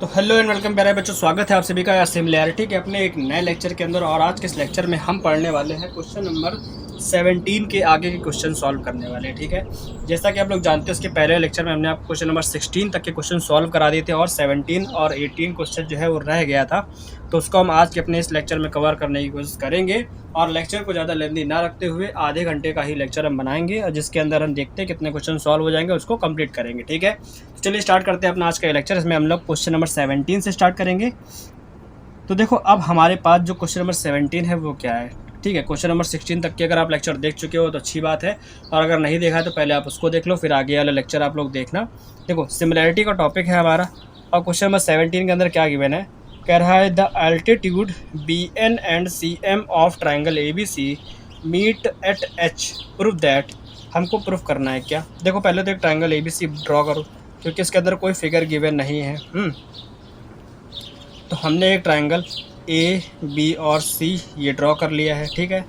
तो hello and welcome प्यारे बच्चों, स्वागत है आप सभी का सिमिलैरिटी के अपने एक नए लेक्चर के अंदर। और आज के इस लेक्चर में हम पढ़ने वाले हैं क्वेश्चन नंबर 17 के आगे के क्वेश्चन सॉल्व करने वाले हैं। ठीक है, जैसा कि आप लोग जानते हैं उसके पहले लेक्चर में हमने आपको क्वेश्चन नंबर 16 तक के क्वेश्चन सॉल्व करा दिए थे और 17 और 18 क्वेश्चन जो है वो रह गया था। तो उसको हम आज के अपने इस लेक्चर में कवर करने की कोशिश करेंगे और लेक्चर को ज़्यादा लेंथी ना रखते हुए आधे घंटे का ही लेक्चर हम बनाएंगे और जिसके अंदर हम देखते हैं कितने क्वेश्चन सॉल्व हो जाएंगे, उसको कंप्लीट करेंगे। ठीक है, तो चलिए स्टार्ट करते हैं अपना आज का लेक्चर। इसमें हम लोग क्वेश्चन नंबर 17 से स्टार्ट करेंगे। तो देखो, अब हमारे पास जो क्वेश्चन नंबर 17 है वो क्या है। ठीक है, क्वेश्चन नंबर 16 तक के अगर आप लेक्चर देख चुके हो तो अच्छी बात है, और अगर नहीं देखा है तो पहले आप उसको देख लो, फिर आगे वाला लेक्चर आप लोग देखना। देखो, सिमिलैरिटी का टॉपिक है हमारा और क्वेश्चन नंबर 17 के अंदर क्या गिवन है, कह रहा है the altitude BN and CM of triangle ABC meet at H, prove that. हमको प्रूफ करना है क्या। देखो, पहले तो एक ट्राइंगल ABC ड्रॉ करो क्योंकि इसके अंदर कोई फिगर गिवन नहीं है। तो हमने एक ट्राइंगल AB और C ये ड्रॉ कर लिया है। ठीक है,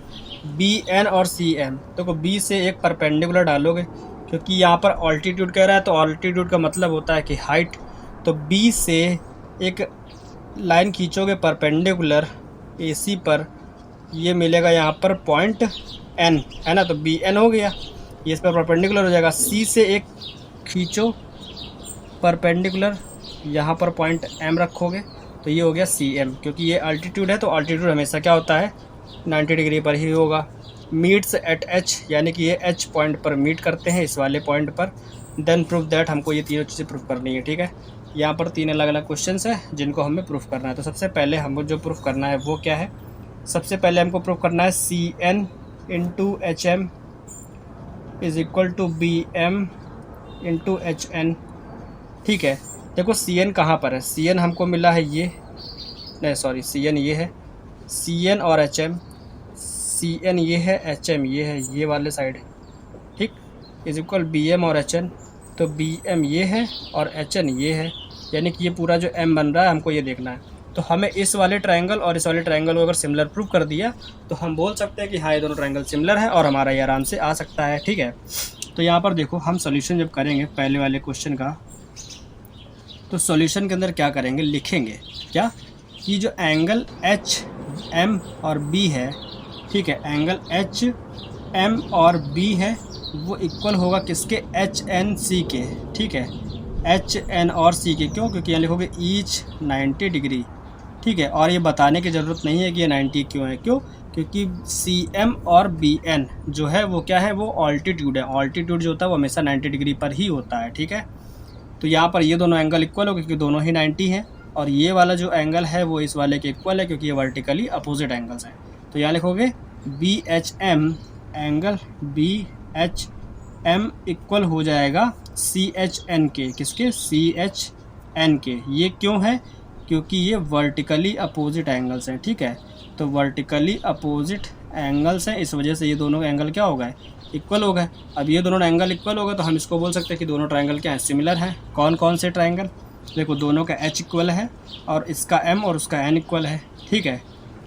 BN और CM, देखो B से एक परपेंडिकुलर डालोगे क्योंकि यहाँ पर ऑल्टीट्यूड कह रहा है, तो ऑल्टीट्यूड का मतलब होता है कि हाइट। तो B से एक लाइन खींचोगे परपेंडिकुलर AC पर, ये मिलेगा यहाँ पर पॉइंट N, है ना। तो BN हो गया, ये इस पर परपेंडिकुलर हो जाएगा। C से एक खींचो परपेंडिकुलर, यहाँ पर पॉइंट M रखोगे तो ये हो गया CM, क्योंकि ये अल्टीट्यूड है तो अल्टीट्यूड हमेशा क्या होता है 90 डिग्री पर ही होगा। मीट्स एट H, यानी कि ये H पॉइंट पर मीट करते हैं, इस वाले पॉइंट पर। देन प्रूफ दैट, हमको ये तीनों चीज़ें प्रूफ करनी है। ठीक है, यहाँ पर 3 अलग अलग क्वेश्चंस हैं जिनको हमें प्रूफ करना है। तो सबसे पहले हमको जो प्रूफ करना है वो क्या है, सबसे पहले हमको प्रूफ करना है CN into HM is equal to BM into HN। ठीक है, देखो CN कहाँ पर है, CN हमको मिला है ये, नहीं सॉरी, CN ये है, CN और HM, CN ये है, HM ये है, ये वाले साइड। ठीक, इज इक्वल BM और HN, तो BM ये है और HN ये है, यानी कि ये पूरा जो M बन रहा है हमको ये देखना है। तो हमें इस वाले ट्रायंगल और इस वाले ट्रायंगल को अगर सिमिलर प्रूव कर दिया तो हम बोल सकते हैं कि हाँ ये दोनों ट्रायंगल सिमिलर है और हमारा ये आराम से आ सकता है। ठीक है, तो यहाँ पर देखो, हम सॉल्यूशन जब करेंगे पहले वाले क्वेश्चन का, तो सॉल्यूशन के अंदर क्या करेंगे, लिखेंगे क्या कि जो एंगल HM और B है, ठीक है, एंगल HM और B है वो इक्वल होगा किसके, HNC के। ठीक है, HN और C के, क्यों, क्योंकि यहाँ लिखोगे ईच 90 डिग्री। ठीक है, और ये बताने की ज़रूरत नहीं है कि ये 90 क्यों है, क्यों, क्योंकि CM और BN जो है वो क्या है, वो ऑल्टीट्यूड है। ऑल्टीट्यूड जो होता है वो हमेशा 90 डिग्री पर ही होता है। ठीक है, तो यहाँ पर ये दोनों एंगल इक्वल हो क्योंकि दोनों ही 90 हैं, और ये वाला जो एंगल है वो इस वाले के इक्वल है क्योंकि ये वर्टिकली अपोजिट एंगल्स हैं। तो यहाँ लिखोगे BHM, एंगल BHM इक्वल हो जाएगा CHN के, किसके, CHN के। ये क्यों है, क्योंकि ये वर्टिकली अपोजिट एंगल्स हैं। ठीक है, तो वर्टिकली अपोजिट एंगल्स हैं, इस वजह से ये दोनों एंगल क्या हो गए, इक्वल हो गए। अब ये दोनों एंगल इक्वल हो गए तो हम इसको बोल सकते हैं कि दोनों ट्रायंगल क्या है, सिमिलर हैं। कौन कौन से ट्रायंगल, देखो दोनों का H इक्वल है और इसका M और उसका N इक्वल है। ठीक है,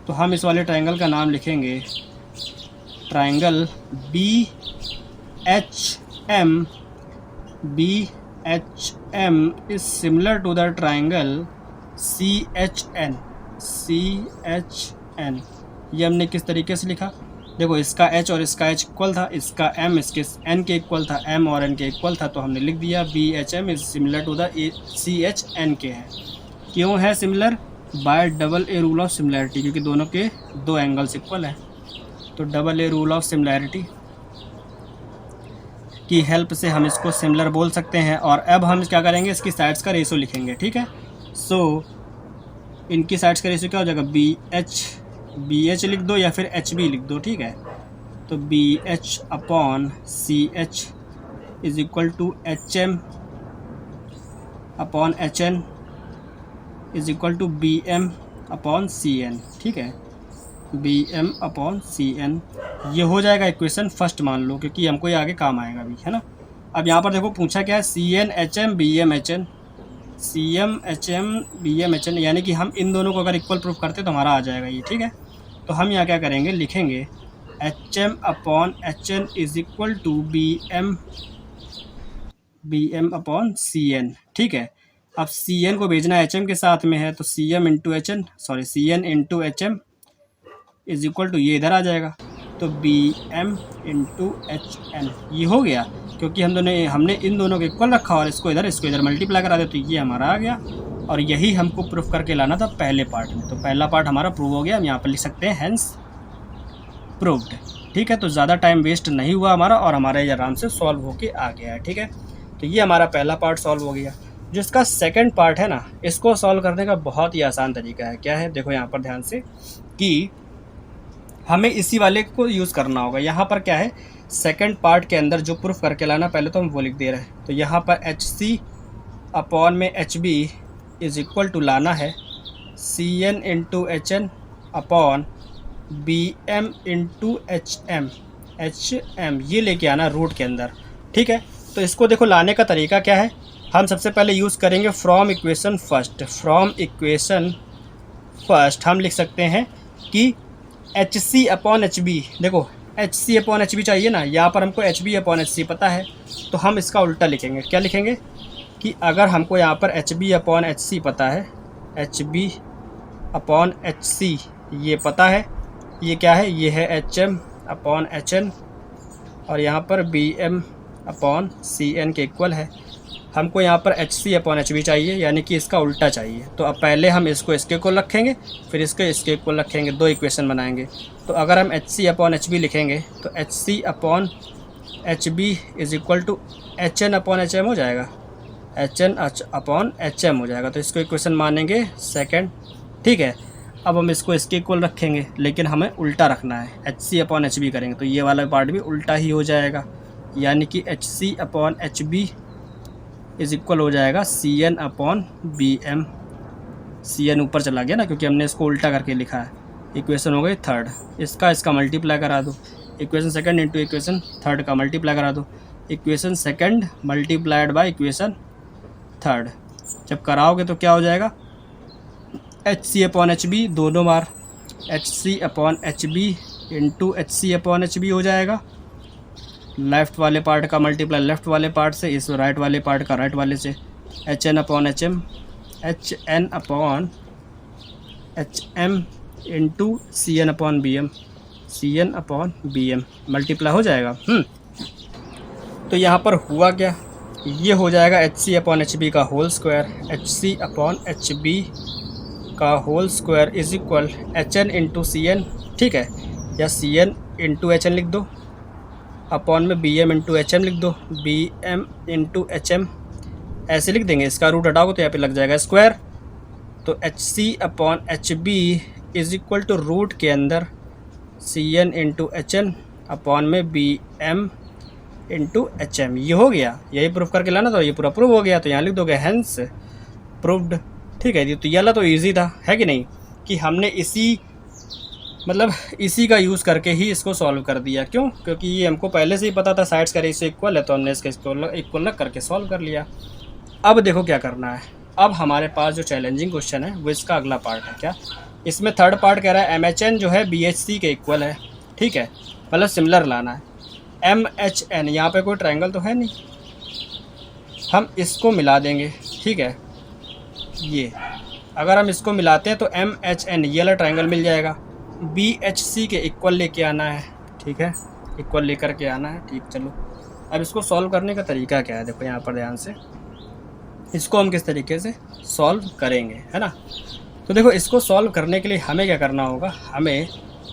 तो हम इस वाले ट्रायंगल का नाम लिखेंगे triangle BHM। BHM is similar to the triangle CHN। CHN ये हमने किस तरीके से लिखा, देखो इसका H और इसका H इक्वल था, इसका M इसके N के इक्वल था, M और N के इक्वल था, तो हमने लिख दिया BHM is similar to the CHN के है। क्यों है सिमिलर, by double A rule of similarity, क्योंकि दोनों के दो एंगल्स इक्वल हैं। तो double A rule of similarity की हेल्प से हम इसको सिमिलर बोल सकते हैं। और अब हम क्या करेंगे, इसकी साइड्स का रेशो लिखेंगे। ठीक है, सो इनकी साइड्स का रेशो क्या हो जाएगा, BH लिख दो या फिर HB लिख दो। ठीक है, तो BH upon CH is equal to HM upon HN is equal to BM upon CN। ठीक है, BM अपॉन CN ये हो जाएगा इक्वेशन फर्स्ट मान लो, क्योंकि हमको ये आगे काम आएगा भी, है ना। अब यहाँ पर देखो पूछा क्या है, CN HM BM HN, CM HM BM HN, यानी कि हम इन दोनों को अगर इक्वल प्रूफ करते तो हमारा आ जाएगा ये। ठीक है, तो हम यहाँ क्या करेंगे, लिखेंगे HM upon HN is equal to BM upon CN। ठीक है, अब सी एन को भेजना एच एम के साथ में है, तो C M into H N, sorry C N into H M is equal to ये इधर आ जाएगा, तो B M into H N ये हो गया, क्योंकि हमने इन दोनों को इक्वल रखा और इसको इधर मल्टीप्लाई करा दे, तो ये हमारा आ गया। और यही हमको प्रूफ करके लाना था पहले पार्ट में, तो पहला पार्ट हमारा प्रूव हो गया। हम यहाँ पर लिख सकते हैं हेंस प्रूव्ड। ठीक है, तो ज़्यादा टाइम वेस्ट नहीं हुआ हमारा और हमारा ये आराम से सॉल्व होके आ गया है। ठीक है, तो ये हमारा पहला पार्ट सॉल्व हो गया। जो इसका सेकंड पार्ट है ना, इसको सॉल्व करने का बहुत ही आसान तरीका है। क्या है, देखो यहाँ पर ध्यान से कि हमें इसी वाले को यूज़ करना होगा। यहाँ पर क्या है, सेकंड पार्ट के अंदर जो प्रूफ करके लाना, पहले तो हम वो लिख दे रहे हैं। तो यहाँ पर एच सी अपॉन में H B is equal to लाना है C N into H N upon B M into H M ये लेके आना रूट के अंदर। ठीक है, तो इसको देखो लाने का तरीका क्या है। हम सबसे पहले यूज़ करेंगे from equation first. From equation first हम लिख सकते हैं कि H C upon H B, देखो H C upon H B चाहिए ना, यहाँ पर हमको H B upon H C पता है, तो हम इसका उल्टा लिखेंगे। क्या लिखेंगे कि अगर हमको यहाँ पर H B upon H C पता है, H B upon H C ये पता है, ये क्या है, ये है H M upon H N, और यहाँ पर B M upon C N के इक्वल है। हमको यहाँ पर H C upon H B चाहिए, यानी कि इसका उल्टा चाहिए। तो अब पहले हम इसको इसके इक्वल रखेंगे, फिर इसके इक्वल रखेंगे, दो इक्वेशन बनाएंगे। तो अगर हम H C upon H B लिखेंगे तो H C upon H B is equal to H N upon H M हो जाएगा, H N upon H M हो जाएगा। तो इसको इक्वेशन मानेंगे सेकेंड। ठीक है, अब हम इसको इसके इक्वल रखेंगे, लेकिन हमें उल्टा रखना है, H C upon H B करेंगे तो ये वाला पार्ट भी उल्टा ही हो जाएगा, यानी कि H C upon H B is equal हो जाएगा C N upon B M. C N ऊपर चला गया ना, क्योंकि हमने इसको उल्टा करके लिखा है। इक्वेशन हो गई थर्ड, इसका मल्टीप्लाई करा दो, equation second into equation third का मल्टीप्लाई करा दो, equation second multiplied by equation third. जब कराओगे तो क्या हो जाएगा, H C upon H B दोनों बार H C upon H B into H C upon H B हो जाएगा। लेफ़्ट वाले पार्ट का मल्टीप्लाई लेफ़्ट वाले पार्ट से, इस राइट वाले पार्ट का राइट वाले से, H N upon H M, H N upon H M into C N upon B M, C N upon B M multiply हो जाएगा। तो यहाँ पर हुआ क्या, ये हो जाएगा H C upon H B का whole square, H C upon H B का whole square is equal H N into C N. ठीक है, या C N into H N लिख दो, अपॉन में B M into H M लिख दो, B M into H M ऐसे लिख देंगे। इसका रूट हटाओगे तो यहाँ पे लग जाएगा स्क्वायर। तो H C upon H B is equal to root के अंदर C N into H N upon में B M into H M, ये हो गया। यही प्रूफ करके लाना, तो ये पूरा प्रूफ हो गया। तो यहाँ लिख दोगे हेंस प्रूव्ड। ठीक है, तो ये वाला तो ईजी था, है कि नहीं, कि हमने इसी का यूज़ करके ही इसको सॉल्व कर दिया। क्यों, क्योंकि ये हमको पहले से ही पता था साइड्स का रेशियो इक्वल है, तो हमने इसका इक्वल रख करके सॉल्व कर लिया। अब देखो क्या करना है। अब हमारे पास जो चैलेंजिंग क्वेश्चन है वो इसका अगला पार्ट है। क्या, इसमें थर्ड पार्ट कह रहा है एम एच एन जो है बी एच सी के इक्वल है। ठीक है, मतलब सिमिलर लाना है। एम एच एन, यहाँ पर कोई ट्रायंगल तो है नहीं, हम इसको मिला देंगे। ठीक है, ये अगर हम इसको मिलाते हैं तो एम एच एन ये वाला ट्रायंगल मिल जाएगा। बी एच सी के इक्वल लेके आना है। ठीक है, इक्वल लेकर के आना है। ठीक, चलो अब इसको सॉल्व करने का तरीका क्या है, देखो यहाँ पर ध्यान से, इसको हम किस तरीके से सॉल्व करेंगे, है ना। तो देखो, इसको सॉल्व करने के लिए हमें क्या करना होगा, हमें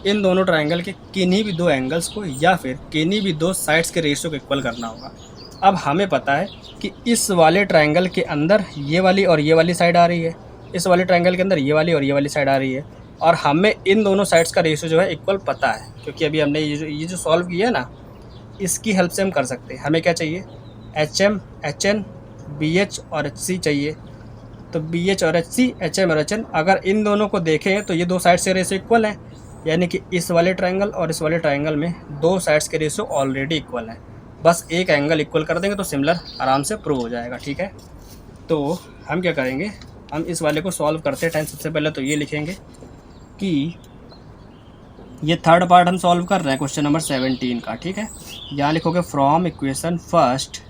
इन दोनों ट्रायंगल के किन्हीं भी दो एंगल्स को या फिर किन्हीं भी दो साइड्स के रेशियो को इक्वल करना होगा। अब हमें पता है कि इस वाले ट्रायंगल के अंदर ये वाली और ये वाली साइड आ रही है, इस वाले ट्रायंगल के अंदर ये वाली और ये वाली साइड आ रही है, और हमें इन दोनों साइड्स का रेशियो जो है इक्वल पता है, क्योंकि अभी हमने ये जो सॉल्व किया है ना, इसकी हेल्प से हम कर सकते हैं। हमें क्या चाहिए, H M, H N, B H और एच सी चाहिए। तो बी एच और एच सी, एच एम और एच एन, अगर इन दोनों को देखें तो ये दो साइड्स के रेशियो इक्वल है, यानी कि इस वाले ट्रायंगल और इस वाले ट्रायंगल में दो साइड्स के रेशियो ऑलरेडी इक्वल है। बस एक एंगल इक्वल कर देंगे तो सिमिलर आराम से प्रूव हो जाएगा। ठीक है, तो हम क्या करेंगे, हम इस वाले को सॉल्व करते टाइम सबसे पहले तो ये लिखेंगे कि ये थर्ड पार्ट हम सॉल्व कर रहे हैं क्वेश्चन नंबर 17 का। ठीक है, यहाँ लिखोगे from equation first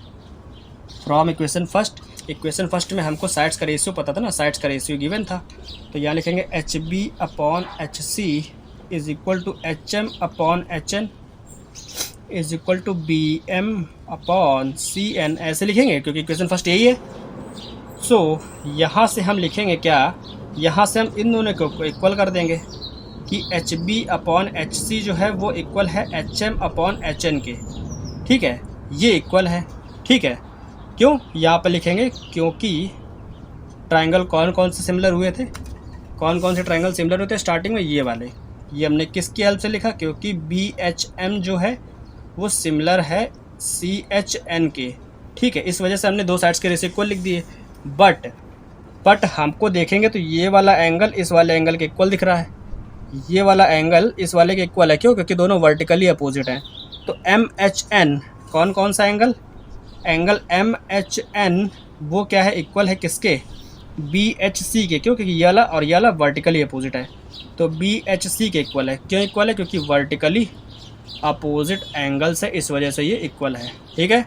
equation first में हमको साइड्स का रेशियो पता था ना, साइड्स का रेशियो गिवन था, तो यहाँ लिखेंगे H B upon H C is equal to H M upon H N is equal to B M upon C N, ऐसे लिखेंगे क्योंकि इक्वेशन फर्स्ट यही है। सो यहाँ से हम लिखेंगे क्या, यहाँ से हम इन दोनों को इक्वल कर देंगे कि H B upon H C जो है वो इक्वल है H M upon H N के, ठीक है, ये इक्वल है, ठीक है। क्यों यहाँ पर लिखेंगे, क्योंकि ट्रायंगल कौन कौन से सिमिलर हुए थे, कौन कौन से ट्रायंगल सिमिलर होते हैं स्टार्टिंग में, ये वाले, ये हमने किसकी हेल्प से लिखा, क्योंकि बी एच एम जो है वो सिमिलर है सी एच एन के, ठीक है, इस वजह से हमने दो साइड्स के रेशियो इक्वल लिख दिए। बट हमको देखेंगे तो ये वाला एंगल इस वाले एंगल के इक्वल दिख रहा है, ये वाला एंगल इस वाले के इक्वल है, क्यों, क्योंकि दोनों वर्टिकली अपोजिट हैं। तो एम एच एन कौन कौन सा angle, angle M H N वो क्या है, इक्वल है किसके, बी एच सी के, क्यों, क्योंकि ये वाला और ये वाला वर्टिकली अपोजिट है, तो बी एच सी के इक्वल है। क्यों इक्वल है, क्योंकि वर्टिकली अपोजिट एंगल से, इस वजह से ये इक्वल है, ठीक है।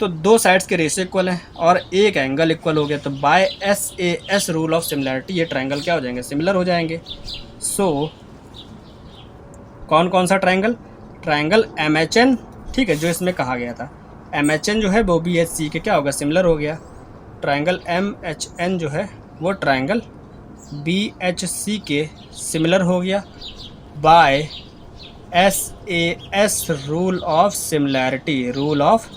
तो दो साइड्स के रेशियो इक्वल है और एक एंगल इक्वल हो गया, तो by S A S rule of similarity ये ट्रायंगल क्या हो जाएंगे, सिमिलर हो जाएंगे। सो कौन कौन सा triangle, triangle M H N, ठीक है, जो इसमें कहा गया था एम एच एन जो है वो बी एच सी के क्या होगा, सिमिलर हो गया। ट्रायंगल एम एच एन जो है वो ट्रायंगल बी एच सी के सिमिलर हो गया by S A S rule of similarity, rule of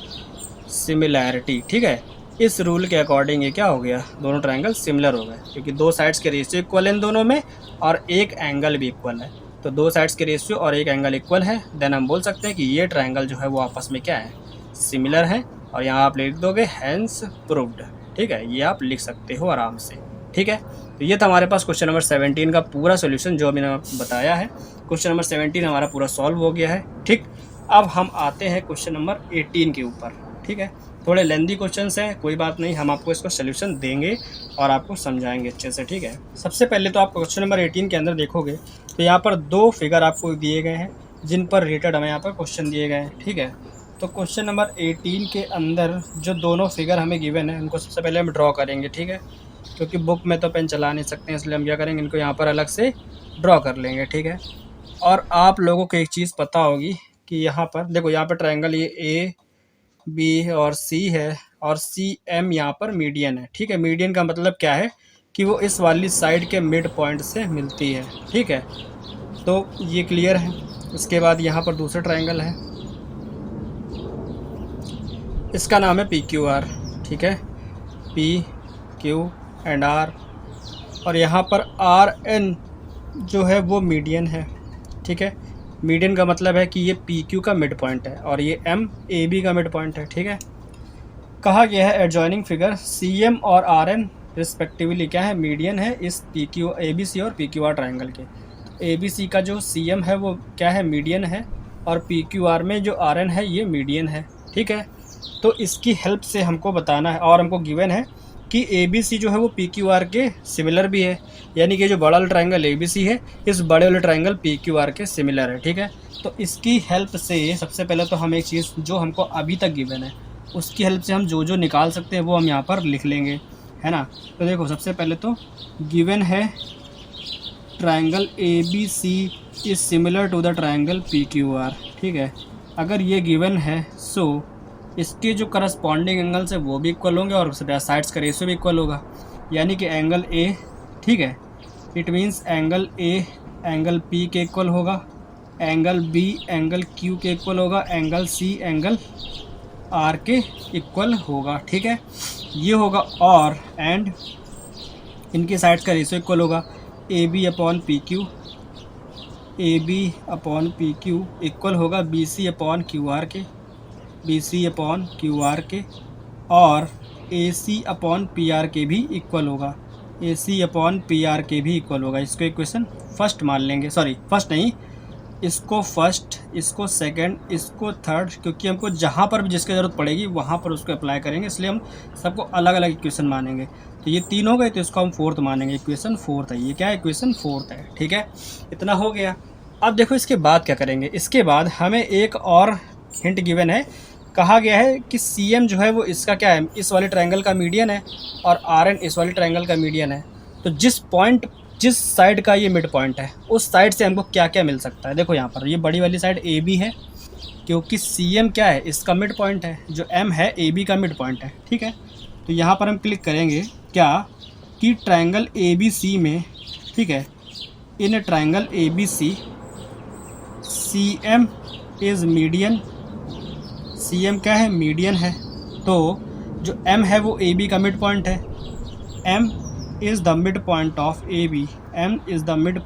similarity, ठीक है। इस रूल के अकॉर्डिंग ये क्या हो गया, दोनों ट्रायंगल सिमिलर हो गए, क्योंकि दो साइड्स के रेशियो इक्वल है इन दोनों में और एक एंगल भी इक्वल है, तो दो साइड्स के रेशियो और एक एंगल इक्वल है, देन हम बोल सकते हैं कि ये ट्रायंगल जो है वो आपस में क्या है, सिमिलर है। और यहाँ आप लिख दोगे हैंस प्रूव्ड, ठीक है, ये आप लिख सकते हो आराम से, ठीक है। तो ये था हमारे पास क्वेश्चन नंबर 17 का पूरा सोल्यूशन जो मैंने बताया है। क्वेश्चन नंबर 17 हमारा पूरा सॉल्व हो गया है, ठीक। अब हम आते हैं क्वेश्चन नंबर 18 के ऊपर, ठीक है। थोड़े लेंदी क्वेश्चंस हैं, कोई बात नहीं, हम आपको इसको सोल्यूशन देंगे और आपको समझाएंगे अच्छे से, ठीक है। सबसे पहले तो आप क्वेश्चन नंबर 18 के अंदर देखोगे तो यहाँ पर दो फिगर आपको दिए गए हैं जिन पर रिलेटेड हमें यहाँ पर क्वेश्चन दिए गए हैं, ठीक है। तो क्वेश्चन नंबर 18 के अंदर जो दोनों फिगर हमें गिवन है उनको सबसे पहले हम ड्रॉ करेंगे, ठीक है, क्योंकि बुक में तो पेन चला नहीं सकते हैं, इसलिए हम क्या करेंगे, इनको यहाँ पर अलग से ड्रॉ कर लेंगे, ठीक है। और आप लोगों को एक चीज़ पता होगी कि यहाँ पर देखो, यहाँ पर ट्रायंगल ये ए बी और सी है और सी एम यहाँ पर मीडियन है, ठीक है। मीडियन का मतलब क्या है कि वो इस वाली साइड के मिड पॉइंट से मिलती है, ठीक है, तो ये क्लियर है। इसके बाद यहाँ पर दूसरा ट्रायंगल है, इसका नाम है पी क्यू आर, ठीक है, पी क्यू एंड आर, और यहाँ पर आर एन जो है वो मीडियन है, ठीक है। मीडियन का मतलब है कि ये पी क्यू का मिड पॉइंट है और ये एम ए बी का मिड पॉइंट है, ठीक है। कहा गया है एडजॉइनिंग फिगर सी एम और आर एन रिस्पेक्टिवली क्या है, मीडियन है इस P Q A B C और पी क्यू आर ट्राइंगल के। ए बी सी का जो सी एम है वो क्या है, मीडियन है, और पी क्यू आर में जो आर एन है ये मीडियन है, ठीक है। तो इसकी हेल्प से हमको बताना है, और हमको गिवन है कि ए बी सी जो है वो पी क्यू आर के सिमिलर भी है, यानी कि जो बड़ा वाला ट्रायंगल ए बी सी है इस बड़े वाले ट्रायंगल पी क्यू आर के सिमिलर है, ठीक है। तो इसकी हेल्प से सबसे पहले तो हम एक चीज़ जो हमको अभी तक गिवन है उसकी हेल्प से हम जो जो निकाल सकते हैं वो हम यहाँ पर लिख लेंगे, है ना। तो देखो, सबसे पहले तो गिवन है triangle A B C is similar to the triangle P Q R, ठीक है। अगर ये गिवन है सो इसके जो करस्पॉन्डिंग एंगल्स है वो भी इक्वल होंगे और साइड्स का रेशियो भी इक्वल होगा, यानी कि एंगल ए, ठीक है, it means angle A angle P के इक्वल होगा, एंगल बी एंगल क्यू के इक्वल होगा, एंगल सी एंगल आर के इक्वल होगा, ठीक है, ये होगा। और एंड इनके साइड्स का रेशियो इक्वल होगा, A B upon P Q, A B upon P Q equal होगा B C upon Q R के, B C upon Q R के, और A C upon P R के भी इक्वल होगा, A C upon P R के भी equal होगा। इसको इक्वेशन फर्स्ट मान लेंगे, सॉरी फर्स्ट नहीं, इसको फर्स्ट, इसको सेकंड, इसको थर्ड, क्योंकि हमको जहाँ पर भी जिसकी ज़रूरत पड़ेगी वहाँ पर उसको अप्लाई करेंगे, इसलिए हम सबको अलग अलग इक्वेशन मानेंगे। तो ये तीन हो गए तो इसको हम फोर्थ मानेंगे, इक्वेशन फोर्थ है, ये क्या है, इक्वेशन फोर्थ है, ठीक है। इतना हो गया। अब देखो इसके बाद क्या करेंगे, इसके बाद हमें एक और हिंट गिवन है कहा गया है कि CM जो है वो इसका क्या है, इस वाले ट्रायंगल का मीडियन है और RN इस वाले ट्रायंगल का मीडियन है। तो जिस साइड का ये मिड पॉइंट है उस साइड से हमको क्या क्या मिल सकता है। देखो यहाँ पर ये बड़ी वाली साइड AB है, क्योंकि CM क्या है, इसका मिड पॉइंट है, जो M है AB का मिड पॉइंट है। ठीक है, तो यहाँ पर हम क्लिक करेंगे क्या कि ट्रायंगल ABC में, ठीक है, in triangle ABC CM is median, CM क्या है, मीडियन है। तो जो M है वो AB का मिड पॉइंट है, M is the mid point of AB, M is the mid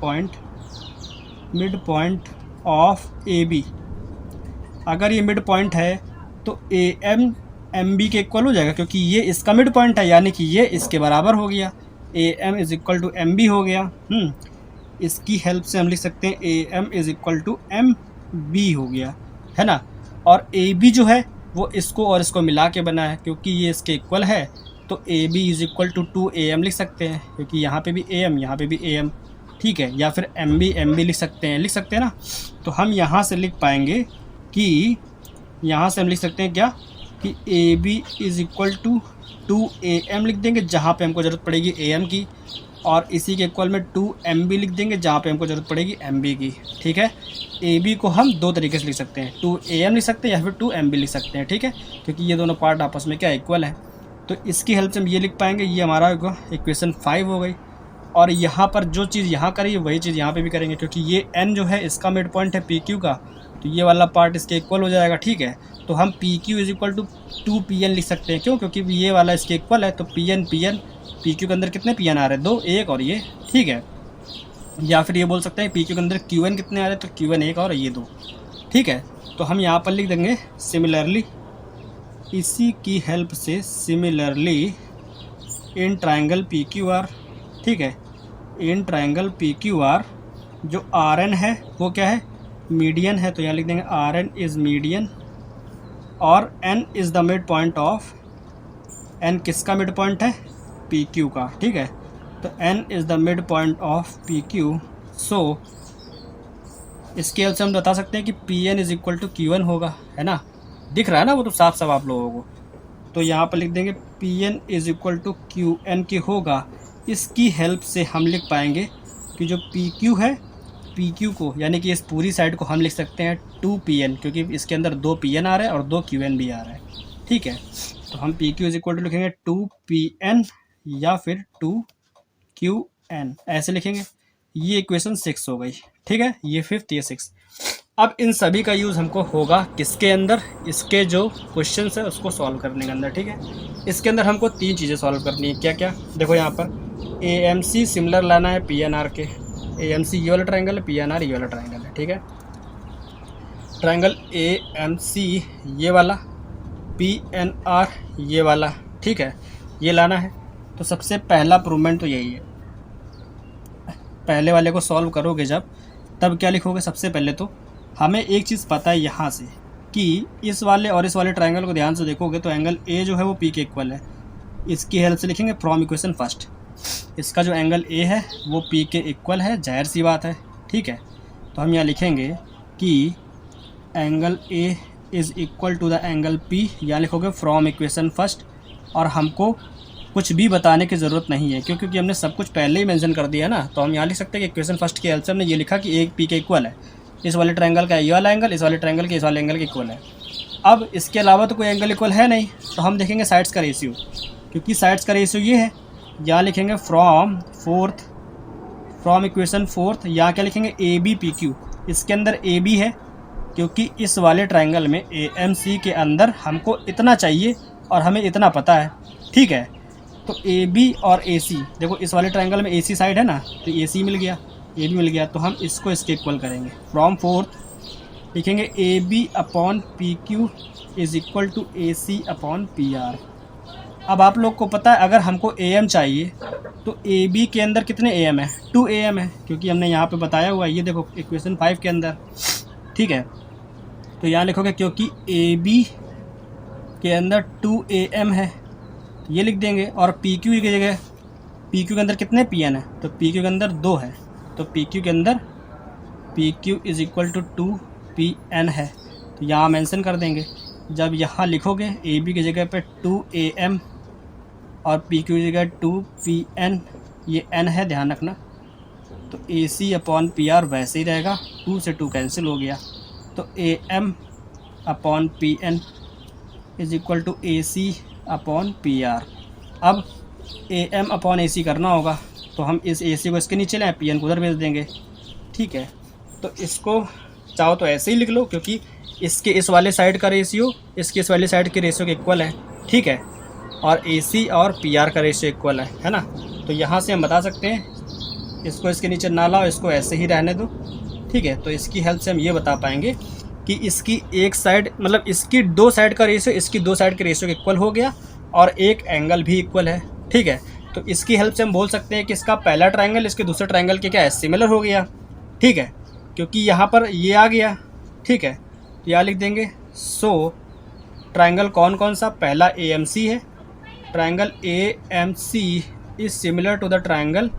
point of AB। अगर ये मिड पॉइंट है तो AM MB के इक्वल हो जाएगा, क्योंकि ये इसका मिड पॉइंट है, यानी कि ये इसके बराबर हो गया, AM is equal to MB हो गया। इसकी हेल्प से हम लिख सकते हैं AM is equal to MB हो गया, है ना। और AB जो है वो इसको और इसको मिला के बना है, क्योंकि ये इसके इक्वल है, तो AB is equal to 2AM लिख सकते हैं, क्योंकि यहाँ पे भी AM यहाँ पे भी AM, ठीक है। या फिर MB लिख सकते हैं ना। तो हम यहाँ से लिख पाएंगे कि यहाँ से हम लिख सकते हैं क्या कि AB is equal to 2AM लिख देंगे जहाँ पे हमको ज़रूरत पड़ेगी AM की, और इसी के इक्वल में 2MB लिख देंगे जहाँ पे हमको ज़रूरत पड़ेगी MB की। ठीक है, AB को हम दो तरीके से लिख सकते हैं, 2AM लिख सकते हैं या फिर 2MB लिख सकते हैं। ठीक है, क्योंकि ये दोनों पार्ट आपस में क्या इक्वल है। तो इसकी हेल्प से हम ये लिख पाएंगे, ये हमारा इक्वेशन 5 हो गई। और यहाँ पर जो चीज़ यहाँ करी है वही चीज़ यहाँ पे भी करेंगे, क्योंकि ये N जो है इसका मिड पॉइंट है PQ का, तो ये वाला पार्ट इसके इक्वल हो जाएगा। ठीक है, तो हम PQ is equal to 2PN लिख सकते हैं, क्यों, क्योंकि ये वाला इसके इक्वल है। तो PN PQ के अंदर कितने PN आ रहे हैं, 2, 1 और ये। ठीक है, या फिर ये बोल सकते हैं PQ के अंदर QN कितने आ रहे हैं, तो QN 1 और ये 2। ठीक है, तो हम यहाँ पर लिख देंगे सिमिलरली, इसी की हेल्प से सिमिलरली इन ट्रायंगल PQR, ठीक है, इन ट्रायंगल PQR जो RN है वो क्या है, मीडियन है। तो यहाँ लिख देंगे RN इज़ मीडियन और N is the mid point of, N किसका मिड पॉइंट है, PQ का। ठीक है, तो N is the mid point of PQ। So इसके हेल्प से हम बता सकते हैं कि PN is equal to QN होगा, है ना। दिख रहा है ना वो तो साफ साफ आप लोगों को। तो यहाँ पर लिख देंगे PN is equal to QN की होगा। इसकी हेल्प से हम लिख पाएंगे कि जो PQ है, PQ को यानी कि इस पूरी साइड को हम लिख सकते हैं 2PN, क्योंकि इसके अंदर 2 PN आ रहा है और 2 QN भी आ रहा है। ठीक है, तो हम PQ इज़ इक्वल टू लिखेंगे 2PN या फिर 2QN, ऐसे लिखेंगे। ये इक्वेशन 6 हो गई। ठीक है, ये 5th, ये 6। अब इन सभी का यूज़ हमको होगा किसके अंदर, इसके जो क्वेश्चन है उसको सॉल्व करने के अंदर। ठीक है, इसके अंदर हमको 3 चीज़ें सॉल्व करनी है। क्या क्या, देखो यहाँ पर AMC सिमिलर लाना है PNR के। AMC ये वाला ट्रायंगल है, PNR ये वाला ट्रायंगल है। ठीक है, ट्रायंगल AMC ये वाला, PNR ये वाला, ठीक है, ये लाना है। तो सबसे पहला प्रूवमेंट तो यही है। पहले वाले को सॉल्व करोगे जब, तब क्या लिखोगे, सबसे पहले तो हमें एक चीज़ पता है यहाँ से कि इस वाले और इस वाले ट्रायंगल को ध्यान से देखोगे तो एंगल A जो है वो P के इक्वल है। इसकी हेल्प से लिखेंगे फ्रॉम इक्वेशन फर्स्ट, इसका जो एंगल A है वो P के इक्वल है, जाहिर सी बात है। ठीक है, तो हम यहाँ लिखेंगे कि angle A is equal to the angle P, यहाँ लिखोगे फ्रॉम इक्वेशन फर्स्ट। और हमको कुछ भी बताने की ज़रूरत नहीं है, क्योंकि हमने सब कुछ पहले ही मेंशन कर दिया ना। तो हम यहाँ लिख सकते हैं कि इक्वेशन फर्स्ट की हेल्प से हमने ये लिखा कि एक P के इक्वल है, इस वाले ट्रायंगल का ये वाला एंगल, इस वाले ट्रायंगल के इस वाले एंगल के इक्वल है। अब इसके अलावा तो कोई एंगल इक्वल है नहीं, तो हम देखेंगे साइड्स का रेशियो, क्योंकि साइड्स का रेशियो ये है। यहाँ लिखेंगे फ्रॉम इक्वेशन फोर्थ, यहाँ क्या लिखेंगे AB PQ, इसके अंदर AB है, क्योंकि इस वाले ट्रायंगल में AMC के अंदर हमको इतना चाहिए और हमें इतना पता है। ठीक है, तो AB और AC, देखो इस वाले ट्रायंगल में AC साइड है ना, तो AC मिल गया, AB मिल गया, तो हम इसको इसके इक्वल करेंगे। फ्रॉम फोर्थ लिखेंगे AB upon PQ is equal to AC upon PR। अब आप लोग को पता है अगर हमको AM चाहिए तो AB के अंदर कितने AM है, 2 AM है, क्योंकि हमने यहाँ पे बताया हुआ है, ये देखो इक्वेशन 5 के अंदर। ठीक है, तो यहाँ लिखोगे क्योंकि AB के अंदर 2 AM है, ये लिख देंगे। और PQ की जगह PQ के अंदर कितने PN है, तो PQ के अंदर 2 है, तो PQ के अंदर PQ is equal to 2 PN है, तो यहाँ मेंशन कर देंगे। जब यहाँ लिखोगे ए बी की जगह पे 2am और पी क्यू की जगह 2pn, ये n है ध्यान रखना, तो AC अपॉन PR वैसे ही रहेगा, 2 से 2 कैंसिल हो गया, तो AM upon PN is equal to AC upon PR। अब AM अपॉन AC करना होगा तो हम इस AC को इसके नीचे लाएं, PN को उधर भेज देंगे, ठीक है। तो इसको चाहो तो ऐसे ही लिख लो, क्योंकि इसके इस वाले साइड का रेशियो इसके इस वाले साइड के रेशियो के इक्वल है, ठीक है, और AC और PR का रेशियो इक्वल है ना। तो यहाँ से हम बता सकते हैं, इसको इसके नीचे ना लाओ, इसको ऐसे ही रहने दो, ठीक है। तो इसकी हेल्प से हम ये बता पाएंगे कि इसकी एक साइड मतलब इसकी दो साइड का रेशियो इसकी दो साइड के रेशियो के इक्वल हो गया और एक एंगल भी इक्वल है, ठीक है। तो इसकी हेल्प से हम बोल सकते हैं कि इसका पहला ट्रायंगल इसके दूसरे ट्रायंगल के क्या है, सिमिलर हो गया, ठीक है, क्योंकि यहाँ पर ये आ गया, ठीक है। तो यहाँ लिख देंगे सो ट्रायंगल कौन कौन सा, पहला AMC है, triangle AMC is similar to the triangle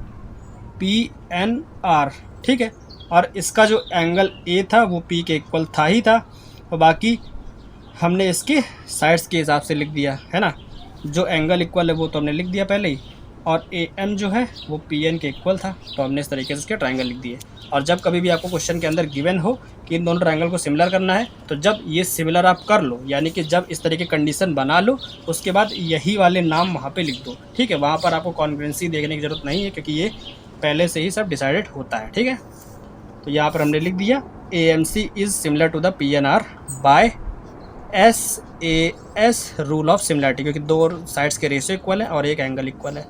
PNR, ठीक है। और इसका जो एंगल A था वो P के इक्वल था ही था, और बाकी हमने इसके साइड्स के हिसाब से लिख दिया है ना, जो एंगल इक्वल है वो तो हमने लिख दिया पहले ही, और AM जो है वो PN के इक्वल था, तो हमने इस तरीके से इसके ट्रायंगल लिख दिए। और जब कभी भी आपको क्वेश्चन के अंदर गिवन हो कि इन दोनों ट्रायंगल को सिमिलर करना है, तो जब ये सिमिलर आप कर लो, यानी कि जब इस तरीके कंडीशन बना लो, उसके बाद यही वाले नाम वहाँ पे लिख दो, ठीक है। वहाँ पर आपको कॉन्ग्रुएंसी देखने की ज़रूरत नहीं है, क्योंकि ये पहले से ही सब डिसाइडेड होता है, ठीक है। तो यहाँ पर हमने लिख दिया AMC is similar to the PNR by SAS rule of similarity, क्योंकि दो साइड्स के रेशियो इक्वल है और एक एंगल इक्वल है,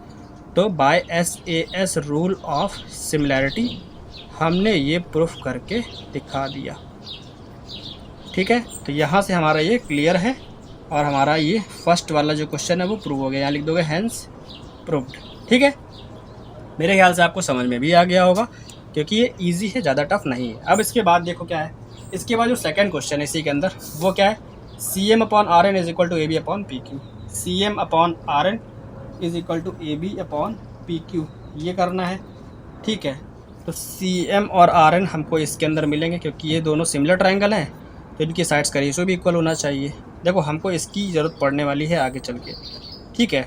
तो by SAS rule of similarity हमने ये प्रूफ करके दिखा दिया, ठीक है। तो यहाँ से हमारा ये क्लियर है और हमारा ये फर्स्ट वाला जो क्वेश्चन है वो प्रूव हो गया। यहाँ लिख दोगे हैंस प्रूव्ड, ठीक है। मेरे ख्याल से आपको समझ में भी आ गया होगा, क्योंकि ये इजी है, ज़्यादा टफ नहीं है। अब इसके बाद देखो क्या है, इसके बाद जो सेकंड क्वेश्चन है इसी के अंदर वो क्या है, CM upon RN is equal to AB upon PQ, CM upon RN is equal to AB upon PQ, ये करना है, ठीक है। तो CM और RN हमको इसके अंदर मिलेंगे, क्योंकि ये दोनों सिमिलर ट्रायंगल हैं, तो इनकी साइड्स का रेशियो भी इक्वल होना चाहिए। देखो हमको इसकी ज़रूरत पड़ने वाली है आगे चल के, ठीक है।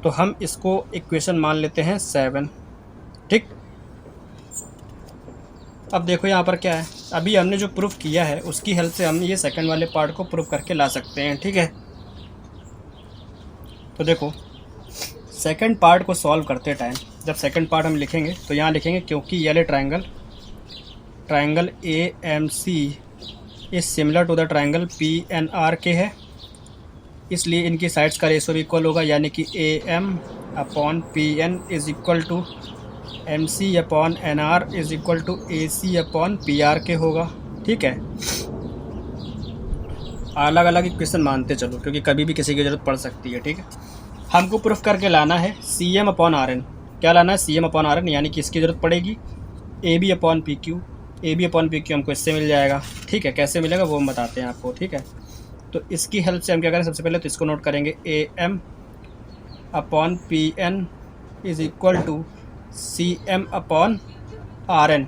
तो हम इसको इक्वेशन मान लेते हैं 7, ठीक। अब देखो यहाँ पर क्या है, अभी हमने जो प्रूफ किया है उसकी हेल्प से हम ये सेकंड वाले पार्ट को प्रूफ करके ला सकते हैं, ठीक है। तो देखो सेकंड पार्ट को सॉल्व करते टाइम जब सेकंड पार्ट हम लिखेंगे तो यहाँ लिखेंगे क्योंकि ये वाले triangle AMC is similar to the triangle PNR के है, इसलिए इनकी साइड्स का रेशियो भी इक्वल होगा, यानी कि AM upon PN is equal to MC upon NR is equal to AC upon PR के होगा, ठीक है। अलग अलग इक्वेशन मानते चलो, क्योंकि कभी भी किसी की ज़रूरत पड़ सकती है, ठीक है। हमको प्रूफ करके लाना है CM अपॉन RN, क्या लाना है CM अपॉन RN, यानी कि इसकी ज़रूरत पड़ेगी AB upon PQ, AB upon PQ हमको इससे मिल जाएगा, ठीक है। कैसे मिलेगा वो हम बताते हैं आपको, ठीक है। तो इसकी हेल्प से हम क्या करें, सबसे पहले तो इसको नोट करेंगे, AM upon PN is equal to CM upon RN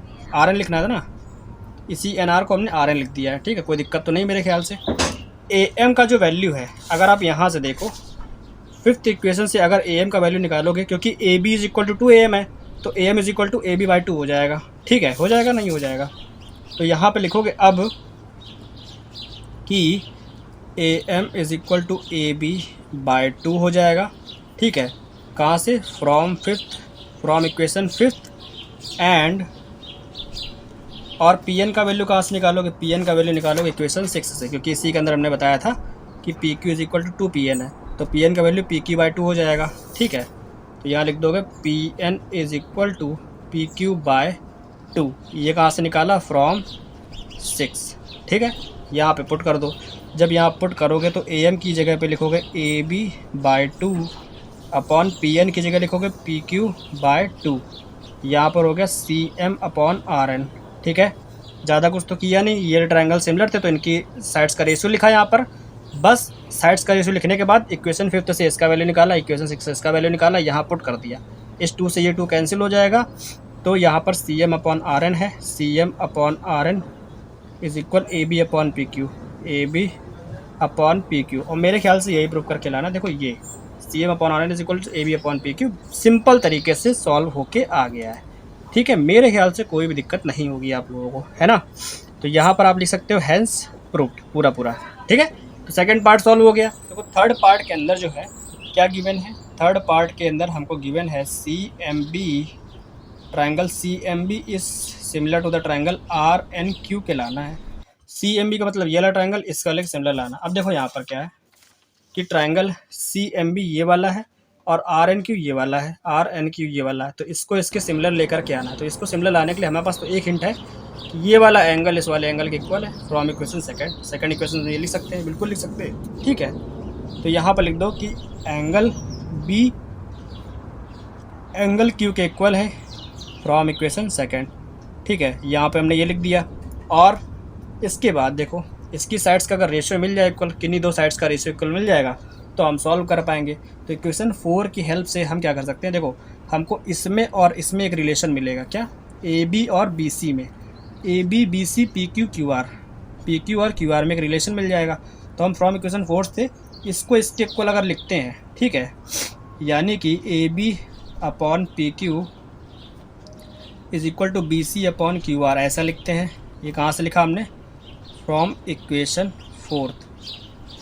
लिखना था ना, इसी NR को हमने RN लिख दिया है, ठीक है। कोई दिक्कत तो नहीं मेरे ख्याल से। AM का जो वैल्यू है, अगर आप यहाँ से देखो फिफ्थ इक्वेशन से अगर AM का वैल्यू निकालोगे, क्योंकि AB is equal to 2AM है, तो AM is equal to AB by 2 हो जाएगा, ठीक है। हो जाएगा नहीं हो जाएगा, तो यहाँ पे लिखोगे अब कि AM is equal to AB by 2 हो जाएगा, ठीक है। कहाँ से, फ्रॉम इक्वेशन फिफ्थ एंड, और PN का वैल्यू कहाँ से निकालोगे, PN का वैल्यू निकालोगे इक्वेशन 6 से, क्योंकि इसी के अंदर हमने बताया था कि PQ is equal to 2PN है, तो PN का वैल्यू PQ बाई 2 हो जाएगा, ठीक है। तो यहाँ लिख दोगे PN is equal to PQ by 2, ये कहाँ से निकाला, फ्रॉम 6, ठीक है। यहाँ पे पुट कर दो, जब यहाँ पुट करोगे तो AM की जगह पे लिखोगे AB बाई 2 अपॉन PN की जगह लिखोगे PQ बाय 2, यहाँ पर हो गया CM अपॉन RN, ठीक है। ज़्यादा कुछ तो किया नहीं, ये ट्रायंगल सिमिलर थे तो इनकी साइड्स का रेशियो लिखा यहाँ पर, बस साइड्स का रेशियो लिखने के बाद इक्वेशन फिफ्थ से इसका वैल्यू निकाला, इक्वेशन 6 से इसका वैल्यू निकाला, यहाँ पुट कर दिया, इस 2 से ये 2 कैंसिल हो जाएगा, तो यहाँ पर CM अपॉन RN है, CM upon RN is equal AB upon PQ, AB upon P Q, और मेरे ख्याल से यही प्रूव करके लाना। देखो ये C M upon R N is equal to A B upon P Q simple तरीके से सॉल्व होके आ गया है। ठीक है, मेरे ख्याल से कोई भी दिक्कत नहीं होगी आप लोगों को, है ना। तो यहाँ पर आप लिख सकते हो हैंस प्रूव्ड पूरा पूरा। ठीक है, तो सेकंड पार्ट सॉल्व हो गया। देखो थर्ड पार्ट के अंदर जो है क्या गिवन है, थर्ड पार्ट के अंदर हमको गिवन है C M B, triangle C M B is similar to the triangle R N Q के लाना है। सी एम बी का मतलब ये वाला ट्राइंगल, इसका लेकर सिमिलर लाना। अब देखो यहाँ पर क्या है कि ट्राइंगल सी एम बी ये वाला है और आर एन क्यू ये वाला है, आर एन क्यू ये वाला है, तो इसको इसके सिमिलर लेकर के आना है। तो इसको सिमिलर लाने के लिए हमारे पास तो एक हिंट है कि ये वाला एंगल इस वाले एंगल के इक्वल है फ्रॉम इक्वेशन सेकंड इक्वेशन ये लिख सकते हैं, बिल्कुल लिख सकते हैं। ठीक है, तो यहाँ पर लिख दो कि एंगल बी एंगल क्यू के इक्वल है फ्रॉम इक्वेशन सेकंड। ठीक है, यहाँ पे हमने ये लिख दिया। और इसके बाद देखो इसकी साइड्स का अगर रेशियो मिल जाए इक्वल, किन्हीं दो साइड्स का रेशियो इक्वल मिल जाएगा तो हम सॉल्व कर पाएंगे। तो इक्वेशन 4 की हेल्प से हम क्या कर सकते हैं, देखो हमको इसमें और इसमें एक रिलेशन मिलेगा, क्या, ए बी और बी सी में, A B B C P Q Q R, P Q और क्यू आर में एक रिलेशन मिल जाएगा। तो हम फ्रॉम इक्वेशन 4 से इसको इसके इक्वल अगर लिखते हैं, ठीक है, यानी कि A B upon P Q is equal to B C upon Q R, ऐसा लिखते हैं। ये कहाँ से लिखा हमने, फ्रॉम इक्वेशन 4।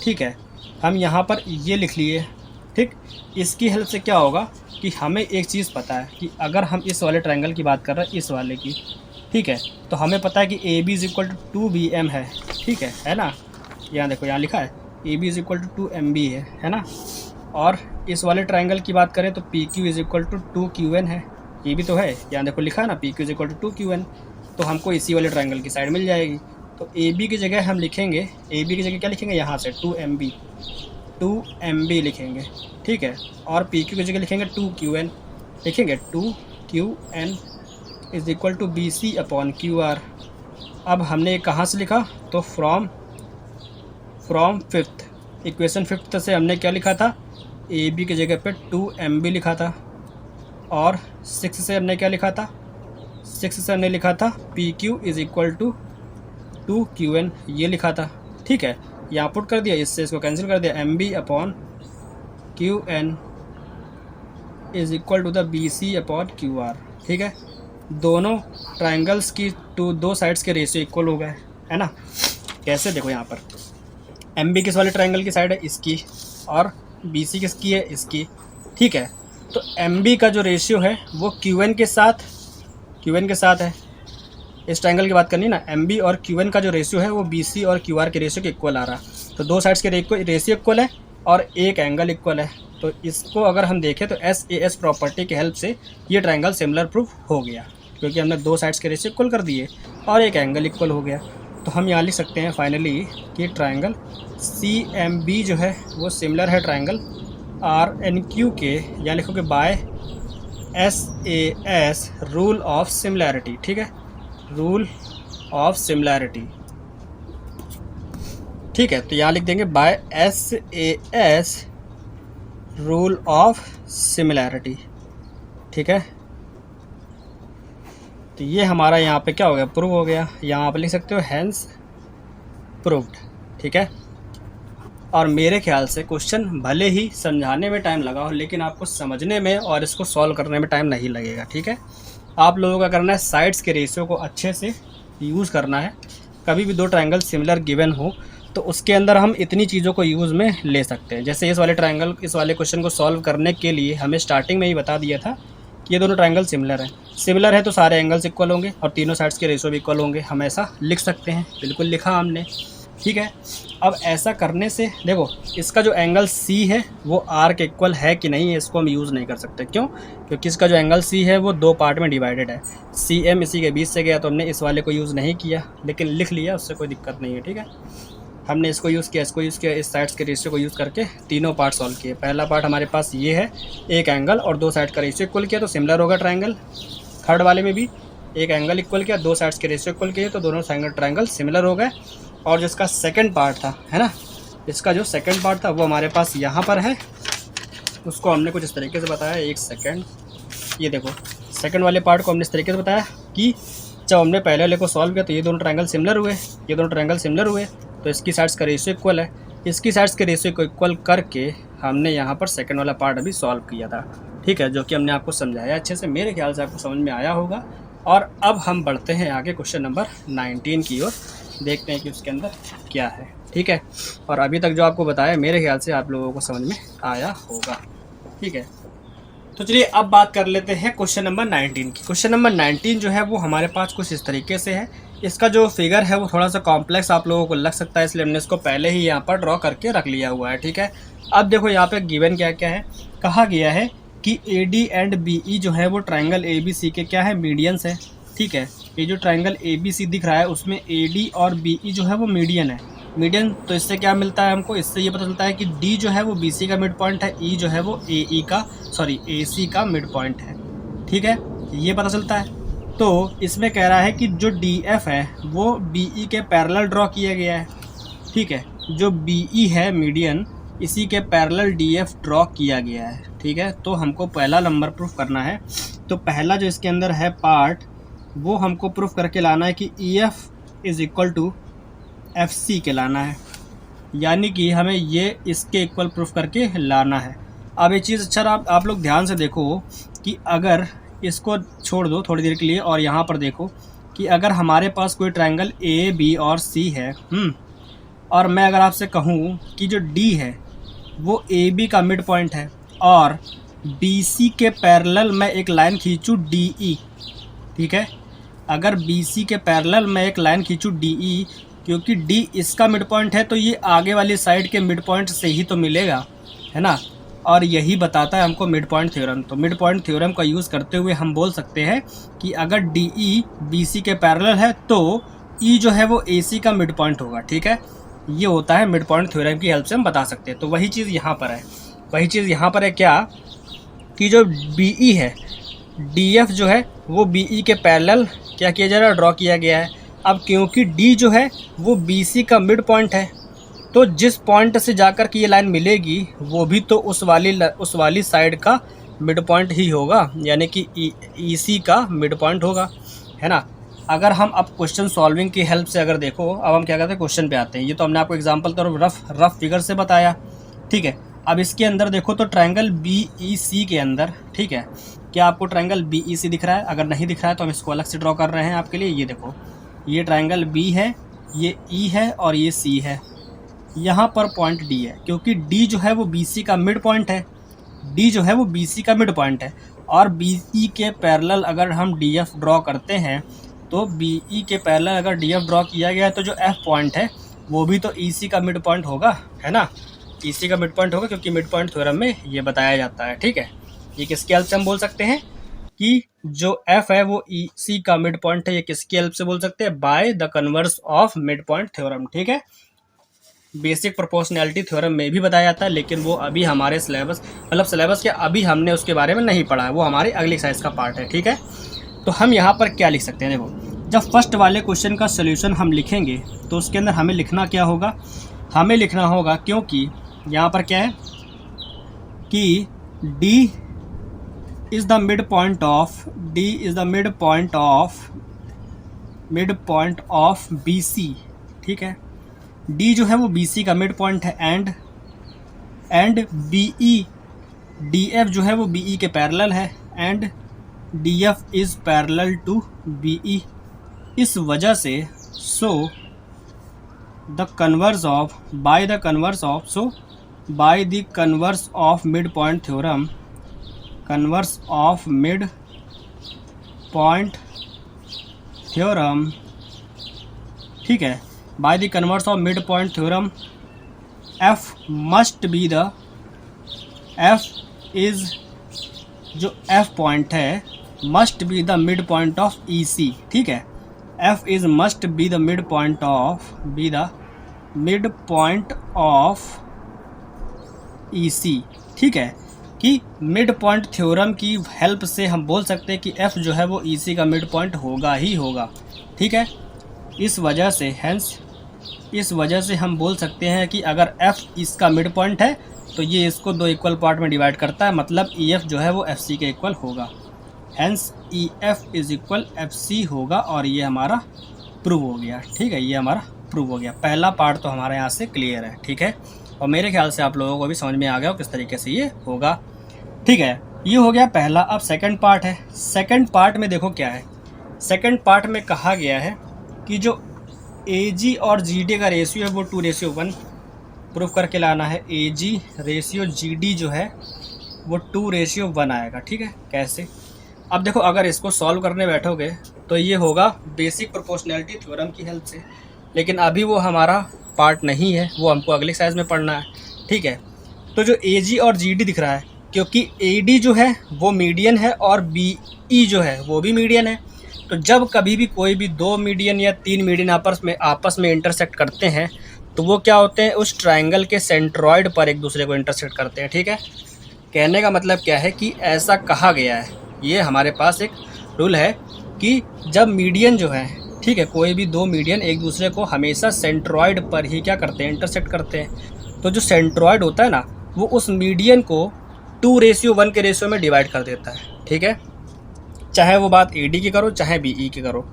ठीक है, हम यहाँ पर ये लिख लिए। ठीक, इसकी हेल्प से क्या होगा कि हमें एक चीज़ पता है कि अगर हम इस वाले ट्रायंगल की बात कर रहे हैं, इस वाले की, ठीक है, तो हमें पता है कि A B is equal to 2BM है। ठीक है ना, यहाँ देखो यहाँ लिखा है A B is equal to 2MB है ना। और इस वाले ट्रायंगल की बात करें तो P Q is equal to 2QN है, ये भी तो है, यहाँ देखो लिखा है ना P Q is equal to 2QN, तो हमको इसी वाले ट्रायंगल की साइड मिल जाएगी। तो ए बी की जगह हम लिखेंगे, ए बी की जगह क्या लिखेंगे, यहाँ से 2MB लिखेंगे। ठीक है, और पी क्यू की जगह लिखेंगे 2QN, लिखेंगे 2QN is equal to BC upon QR। अब हमने कहाँ से लिखा, तो फ्रॉम फिफ्थ, इक्वेशन 5 से हमने क्या लिखा था, ए बी की जगह पे 2MB लिखा था। और 6 से हमने क्या लिखा था, 6 से हमने लिखा था P Q is equal to 2QN, ये लिखा था। ठीक है, यहाँ पुट कर दिया, इससे इसको कैंसिल कर दिया, MB upon QN is equal to the BC upon QR। ठीक है, दोनों ट्राइंगल्स की दो साइड्स के रेशियो इक्वल हो गए, है ना। कैसे, देखो यहाँ पर MB किस वाले ट्राइंगल की साइड है, इसकी, और BC किसकी है, इसकी। ठीक है, तो MB का जो रेशियो है वो QN के साथ है। इस ट्रायंगल की बात करनी ना, MB और QN का जो रेशियो है वो BC और QR के रेशियो के इक्वल आ रहा। तो दो साइड्स के रेशियो इक्वल है और एक एंगल इक्वल है। तो इसको अगर हम देखें तो SAS प्रॉपर्टी की हेल्प से ये ट्रायंगल सिमिलर प्रूफ हो गया, क्योंकि हमने दो साइड्स के रेशियो इक्वल कर दिए और एक एंगल इक्वल हो गया। तो हम यहाँ लिख सकते हैं फाइनली कि ट्रायंगल CMB जो है वो सिमिलर है ट्रायंगल RNQ के, या लिखोगे by SAS rule of similarity. ठीक है, रूल ऑफ सिमिलैरिटी। ठीक है, तो यहाँ लिख देंगे by SAS rule of similarity. ठीक है, तो ये हमारा यहाँ पे क्या हो गया, प्रूव हो गया। यहाँ पे लिख सकते हो हैंस प्रूव्ड। ठीक है, और मेरे ख्याल से क्वेश्चन भले ही समझाने में टाइम लगा हो, लेकिन आपको समझने में और इसको सॉल्व करने में टाइम नहीं लगेगा। ठीक है, आप लोगों का करना है साइड्स के रेशियो को अच्छे से यूज़ करना है। कभी भी दो ट्रायंगल सिमिलर गिवन हो तो उसके अंदर हम इतनी चीज़ों को यूज़ में ले सकते हैं। जैसे इस वाले क्वेश्चन को सॉल्व करने के लिए हमें स्टार्टिंग में ही बता दिया था कि ये दोनों ट्रायंगल सिमिलर है तो सारे एंगल्स इक्वल होंगे और तीनों साइड्स के रेशियो भी इक्वल होंगे। हम ऐसा लिख सकते हैं, बिल्कुल लिखा हमने। ठीक है, अब ऐसा करने से देखो इसका जो एंगल C है वो R के इक्वल है कि नहीं, इसको हम यूज़ नहीं कर सकते। क्यों, क्योंकि इसका जो एंगल C है वो दो पार्ट में डिवाइडेड है। CM इसी के बीच से गया तो हमने इस वाले को यूज़ नहीं किया, लेकिन लिख लिया, उससे कोई दिक्कत नहीं है। ठीक है, हमने इसको यूज़ किया, इस साइड्स के रेशियो को यूज़ करके तीनों पार्ट सॉल्व किए। पहला पार्ट हमारे पास ये है, एक एंगल और दो साइड का रेशियो इक्वल किया तो सिमिलर होगा ट्रायंगल। थर्ड वाले में भी एक एंगल इक्वल किया, दो साइड्स के रेशियो इक्वल किए तो दोनों ट्रायंगल सिमिलर हो गए। और जिसका सेकंड पार्ट था, है ना, इसका जो सेकंड पार्ट था वो हमारे पास यहाँ पर है। उसको हमने कुछ इस तरीके से बताया, एक सेकंड, ये देखो सेकंड वाले पार्ट को हमने इस तरीके से बताया कि जब हमने पहले वाले को सॉल्व किया तो ये दोनों ट्रायंगल सिमिलर हुए, तो इसकी साइड्स का रेशियो इक्वल है। इसकी साइड्स के रेशियो को इक्वल करके हमने यहाँ पर सेकंड वाला पार्ट अभी सॉल्व किया था, ठीक है, जो कि हमने आपको समझाया अच्छे से। मेरे ख्याल से आपको समझ में आया होगा। और अब हम बढ़ते हैं आगे क्वेश्चन नंबर 19 की ओर, देखते हैं कि उसके अंदर क्या है, ठीक है। और अभी तक जो आपको बताया मेरे ख्याल से आप लोगों को समझ में आया होगा, ठीक है। तो चलिए अब बात कर लेते हैं क्वेश्चन नंबर 19 की। क्वेश्चन नंबर 19 जो है वो हमारे पास कुछ इस तरीके से है। इसका जो फिगर है वो थोड़ा सा कॉम्प्लेक्स आप लोगों को लग सकता है, इसलिए हमने इसको पहले ही यहाँ पर ड्रॉ करके रख लिया हुआ है, ठीक है। अब देखो यहाँ पे गिवन क्या क्या है, कहा गया है कि AD एंड BE जो है वो ट्राइंगल ABC के क्या है, मीडियंस है, ठीक है। ये जो ट्राइंगल ABC दिख रहा है उसमें AD और BE जो है वो मीडियन है। मीडियन तो इससे क्या मिलता है हमको, इससे ये पता चलता है कि D जो है वो BC का मिड पॉइंट है, E जो है वो AC का मिड पॉइंट है, ठीक है, ये पता चलता है। तो इसमें कह रहा है कि जो DF है वो BE के पैरेलल ड्रॉ किया गया है, ठीक है। जो BE है मीडियन, इसी के पैरेलल DF ड्रॉ किया गया है, ठीक है। तो हमको पहला नंबर प्रूफ करना है। तो पहला जो इसके अंदर है पार्ट, वो हमको प्रूफ करके लाना है कि EF is equal to FC के लाना है, यानी कि हमें ये इसके इक्वल प्रूफ करके लाना है। अब ये चीज़ अच्छा आप लोग ध्यान से देखो कि अगर इसको छोड़ दो थोड़ी देर के लिए और यहाँ पर देखो कि अगर हमारे पास कोई ट्रायंगल AB और C है, और मैं अगर आपसे कहूँ कि जो D है वो AB का मिड पॉइंट है और BC के पैरेलल मैं एक लाइन खींचूँ DE, ठीक है। अगर BC के पैरेलल मैं एक लाइन खींचूँ DE, क्योंकि D इसका मिड पॉइंट है तो ये आगे वाली साइड के मिड पॉइंट से ही तो मिलेगा, है ना। और यही बताता है हमको मिड पॉइंट थ्योरम। तो मिड पॉइंट थ्योरम का यूज़ करते हुए हम बोल सकते हैं कि अगर DE BC के पैरेलल है तो E जो है वो AC का मिड पॉइंट होगा, ठीक है। ये होता है मिड पॉइंट थ्योरम की हेल्प से हम बता सकते हैं। तो वही चीज़ यहाँ पर है, वही चीज़ यहाँ पर है क्या कि जो BE है, DF जो है वो BE के पैरेलल क्या किया जा रहा है, ड्रॉ किया गया है। अब क्योंकि D जो है वो BC का मिड पॉइंट है, तो जिस पॉइंट से जाकर के ये लाइन मिलेगी वो भी तो उस वाली साइड का मिड पॉइंट ही होगा, यानी कि EC का मिड पॉइंट होगा, है ना। अगर हम अब क्वेश्चन सॉल्विंग की हेल्प से अगर देखो, अब हम क्या करते हैं क्वेश्चन पे आते हैं। ये तो हमने आपको एग्जांपल तो रफ फिगर से बताया, ठीक है। अब इसके अंदर देखो तो ट्रायंगल BEC के अंदर, ठीक है, क्या आपको ट्रायंगल BEC दिख रहा है? अगर नहीं दिख रहा है तो हम इसको अलग से ड्रॉ कर रहे हैं आपके लिए। ये देखो, ये ट्रायंगल B है, ये E है और ये C है। यहाँ पर पॉइंट D है, क्योंकि D जो है वो BC का मिड पॉइंट है, D जो है वो BC का मिड पॉइंट है। और BE के पैरेलल अगर हम DF ड्रॉ करते हैं तो BE के पैरेलल अगर DF ड्रॉ किया गया है तो जो F पॉइंट है वो भी तो EC का मिड पॉइंट होगा, है ना। EC का मिड पॉइंट होगा क्योंकि मिड पॉइंट थ्योरम में ये बताया जाता है, ठीक है। ये किसकी हेल्प से हम बोल सकते हैं कि जो F है वो EC का मिड पॉइंट है, ये किसकी हेल्प से बोल सकते हैं, bye the converse of mid point theorem, ठीक है। बेसिक प्रोपोर्शनैलिटी थ्योरम में भी बताया जाता है, लेकिन वो अभी हमारे सिलेबस के अभी हमने उसके बारे में नहीं पढ़ा है, वो हमारी अगली एक्सरसाइज का पार्ट है, ठीक है। तो हम यहाँ पर क्या लिख सकते हैं, देखो जब फर्स्ट वाले क्वेश्चन का सोल्यूशन हम लिखेंगे तो उसके अंदर हमें लिखना क्या होगा, हमें लिखना होगा, क्योंकि यहाँ पर क्या है कि D is the mid point of BC, ठीक है। D जो है वो BC का मिड पॉइंट है एंड DF जो है वो BE के पैरेलल है and DF is parallel to BE। इस वजह से by the converse of mid point theorem, ठीक है, by the converse of mid point theorem जो F पॉइंट है must be the mid point of EC, ठीक है। F is must be the mid point of EC, ठीक है। कि mid point theorem की हेल्प से हम बोल सकते हैं कि F जो है वो EC का मिड पॉइंट होगा ही होगा, ठीक है। इस वजह से हम बोल सकते हैं कि अगर F इसका मिड पॉइंट है तो ये इसको दो इक्वल पार्ट में डिवाइड करता है, मतलब EF जो है वो FC के इक्वल होगा, hence EF is equal FC होगा। और ये हमारा प्रूव हो गया, ठीक है, ये हमारा प्रूव हो गया। पहला पार्ट तो हमारे यहाँ से क्लियर है, ठीक है, और मेरे ख्याल से आप लोगों को भी समझ में आ गया हो किस तरीके से ये होगा, ठीक है। ये हो गया पहला। अब सेकंड पार्ट है। सेकंड पार्ट में देखो क्या है। सेकंड पार्ट में कहा गया है कि जो AG और GD का रेशियो है वो 2:1 प्रूफ करके लाना है। AG रेशियो GD जो है वो 2:1 आएगा, ठीक है। कैसे? अब देखो, अगर इसको सॉल्व करने बैठोगे तो ये होगा बेसिक प्रोपोर्शनैलिटी थ्योरम की हेल्प से, लेकिन अभी वो हमारा पार्ट नहीं है, वो हमको अगले साइज में पढ़ना है, ठीक है। तो जो AG और GD दिख रहा है, क्योंकि AD जो है वो मीडियन है और BE जो है वो भी मीडियन है, तो जब कभी भी कोई भी 2 मीडियन या 3 मीडियन आपस में इंटरसेक्ट करते हैं तो वो क्या होते हैं, उस ट्रायंगल के सेंट्रॉइड पर एक दूसरे को इंटरसेक्ट करते हैं, ठीक है। कहने का मतलब क्या है कि ऐसा कहा गया है, ये हमारे पास एक रूल है कि जब मीडियन जो है, ठीक है, कोई भी 2 मीडियन एक दूसरे को हमेशा सेंट्रॉइड पर ही क्या करते हैं, इंटरसेक्ट करते हैं। तो जो सेंट्रॉइड होता है ना, वो उस मीडियन को 2:1 के रेशियो में डिवाइड कर देता है, ठीक है। चाहे वो बात AD की करो चाहे BE की करो,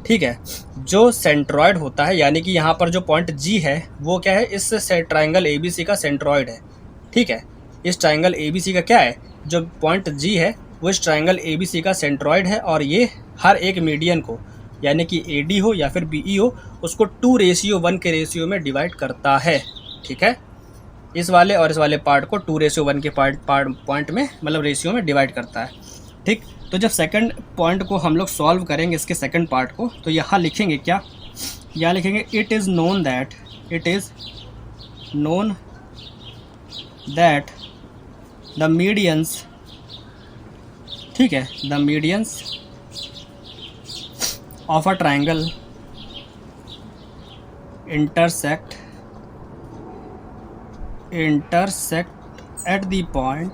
ठीक है। जो सेंट्रॉइड होता है, यानी कि यहाँ पर जो पॉइंट G है वो क्या है, इस ट्रायंगल ABC का सेंट्रॉइड है, ठीक है। इस ट्रायंगल ABC का क्या है, जो पॉइंट G है वो इस ट्रायंगल ABC का सेंट्रॉइड है, और ये हर एक मीडियन को, यानी कि AD हो या फिर BE हो, उसको 2:1 के रेशियो में डिवाइड करता है, ठीक है। इस वाले और इस वाले पार्ट को 2:1 के पॉइंट में, मतलब रेशियो में डिवाइड करता है, ठीक। तो जब सेकंड पॉइंट को हम लोग सॉल्व करेंगे, इसके सेकंड पार्ट को, तो यहाँ लिखेंगे क्या, यहाँ लिखेंगे it is known that the medians, ठीक है, the medians of a triangle intersect at the point,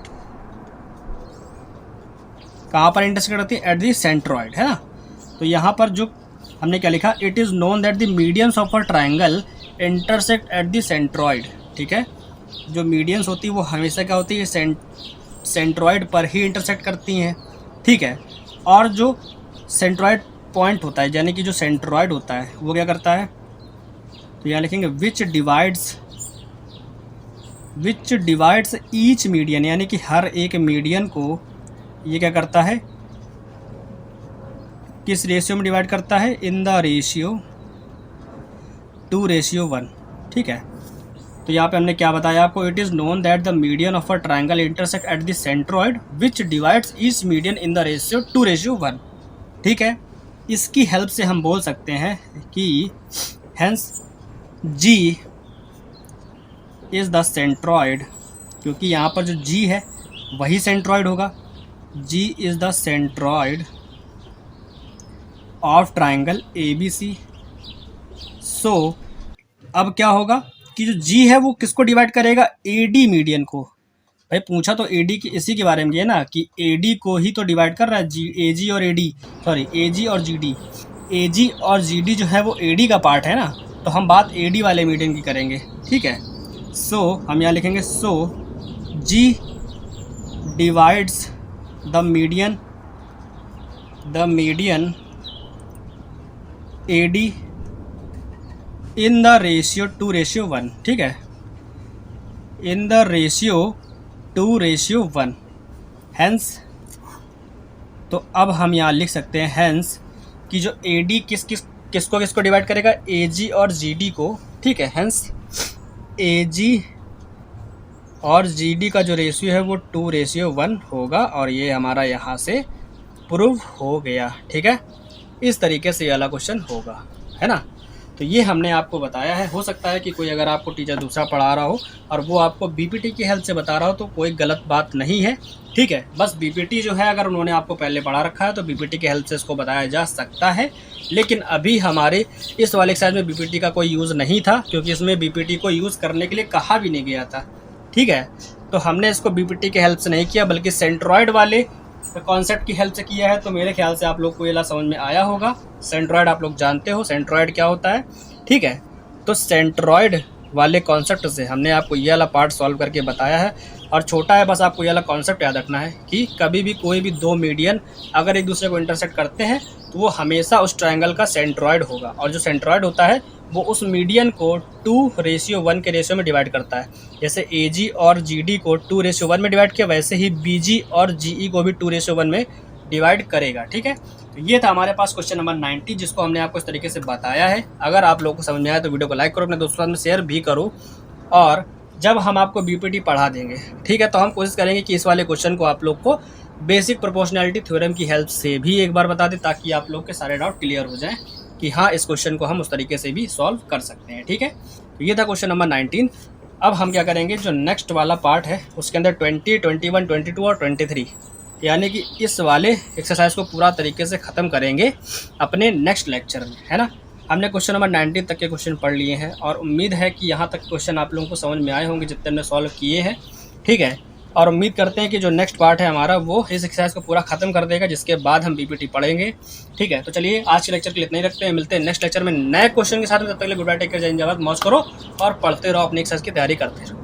कहाँ पर इंटरसेक्ट करती है, एट द सेंट्रॉइड, है ना। तो यहाँ पर जो हमने क्या लिखा, it is known that the medians of a triangle intersect at the centroid, ठीक है। जो मीडियंस होती है वो हमेशा क्या होती है, सेंट्रॉइड पर ही इंटरसेक्ट करती हैं, ठीक है। और जो सेंट्रॉइड पॉइंट होता है, यानी कि जो सेंट्रॉइड होता है वो क्या करता है, तो यहाँ लिखेंगे विच डिवाइड्स ईच मीडियन, यानी कि हर एक मीडियन को ये क्या करता है, किस रेशियो में डिवाइड करता है, इन द रेशियो 2:1, ठीक है। तो यहाँ पे हमने क्या बताया आपको, it is known that the median of a triangle intersect at the centroid which divides each median in the ratio 2:1, ठीक है। इसकी हेल्प से हम बोल सकते हैं कि hence G is the centroid, क्योंकि यहाँ पर जो G है वही सेंट्रॉइड होगा। G is the centroid of triangle ABC। सो अब क्या होगा कि जो G है वो किसको डिवाइड करेगा, AD मीडियन को। भाई पूछा तो AD की इसी के बारे में है ना, कि AD को ही तो डिवाइड कर रहा है, AG और GD। AG और GD जो है वो AD का पार्ट है ना, तो हम बात AD वाले मीडियन की करेंगे, ठीक है। सो हम यहाँ लिखेंगे, सो G divides the median AD in the ratio 2:1, ठीक है, इन द रेशियो 2:1। हेंस, तो अब हम यहाँ लिख सकते हैं हेंस कि जो AD किसको डिवाइड करेगा, AG और GD को, ठीक है। हेंस AG और GD का जो रेशियो है वो 2:1 होगा, और ये हमारा यहाँ से प्रूव हो गया, ठीक है। इस तरीके से ये वाला क्वेश्चन होगा, है ना। तो ये हमने आपको बताया है। हो सकता है कि कोई अगर आपको टीचर दूसरा पढ़ा रहा हो और वो आपको BPT की हेल्प से बता रहा हो, तो कोई गलत बात नहीं है, ठीक है। बस BPT जो है, अगर उन्होंने आपको पहले पढ़ा रखा है तो BPT की हेल्प से इसको बताया जा सकता है, लेकिन अभी हमारे इस वाले एक्सरसाइज में BPT का कोई यूज़ नहीं था, क्योंकि इसमें BPT को यूज़ करने के लिए कहा भी नहीं गया था, ठीक है। तो हमने इसको BPT की हेल्प से नहीं किया, बल्कि सेंट्रॉइड वाले कॉन्सेप्ट की हेल्प से किया है। तो मेरे ख्याल से आप लोग को ये समझ में आया होगा। सेंट्रॉइड आप लोग जानते हो, सेंट्रॉइड क्या होता है, ठीक है। तो सेंट्रॉइड वाले कॉन्सेप्ट से हमने आपको ये वाला पार्ट सॉल्व करके बताया है, और छोटा है, बस आपको ये वाला कॉन्सेप्ट याद रखना है कि कभी भी कोई भी 2 मीडियन अगर एक दूसरे को इंटरसेक्ट करते हैं तो वो हमेशा उस ट्रायंगल का सेंट्रॉइड होगा, और जो सेंट्रॉइड होता है वो उस मीडियन को 2:1 के रेशियो में डिवाइड करता है। जैसे AG और GD को 2:1 में डिवाइड किया, वैसे ही BG और GE को भी 2:1 में डिवाइड करेगा। ठीक है, तो ये था हमारे पास क्वेश्चन नंबर 90, जिसको हमने आपको इस तरीके से बताया है। अगर आप लोगों को समझ में आया तो वीडियो को लाइक करो, अपने दोस्तों के साथ में शेयर भी करो। और जब हम आपको BPT पढ़ा देंगे, ठीक है, तो हम कोशिश करेंगे कि इस वाले क्वेश्चन को आप लोग को बेसिक प्रोपोर्शनैलिटी थ्योरम की हेल्प से भी एक बार बता दें, ताकि आप लोग के सारे डाउट क्लियर हो जाएं कि हाँ, इस क्वेश्चन को हम उस तरीके से भी सॉल्व कर सकते हैं। ठीक है, तो ये था क्वेश्चन नंबर 19। अब हम क्या करेंगे, जो नेक्स्ट वाला पार्ट है उसके अंदर 20, 21, 22 और 23, यानी कि इस वाले एक्सरसाइज को पूरा तरीके से ख़त्म करेंगे अपने नेक्स्ट लेक्चर में, है ना। हमने क्वेश्चन नंबर 19 तक के क्वेश्चन पढ़ लिए हैं और उम्मीद है कि यहाँ तक क्वेश्चन आप लोगों को समझ में आए होंगे जितने हमने सॉल्व किए हैं। ठीक है, और उम्मीद करते हैं कि जो नेक्स्ट पार्ट है हमारा वो इस एक्सरसाइज को पूरा ख़त्म कर देगा, जिसके बाद हम BPT पढ़ेंगे। ठीक है, तो चलिए आज के लेक्चर के लिए इतना ही रखते हैं, मिलते हैं नेक्स्ट लेक्चर में नए क्वेश्चन के साथ में। तब तक के लिए गुड बाय, टेक केयर, जय हिंद, मौज करो और पढ़ते रहो, अपनी एक्सरसाइज की तैयारी करते रहो,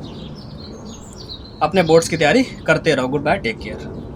अपने बोर्ड्स की तैयारी करते रहो। Good bye, take care.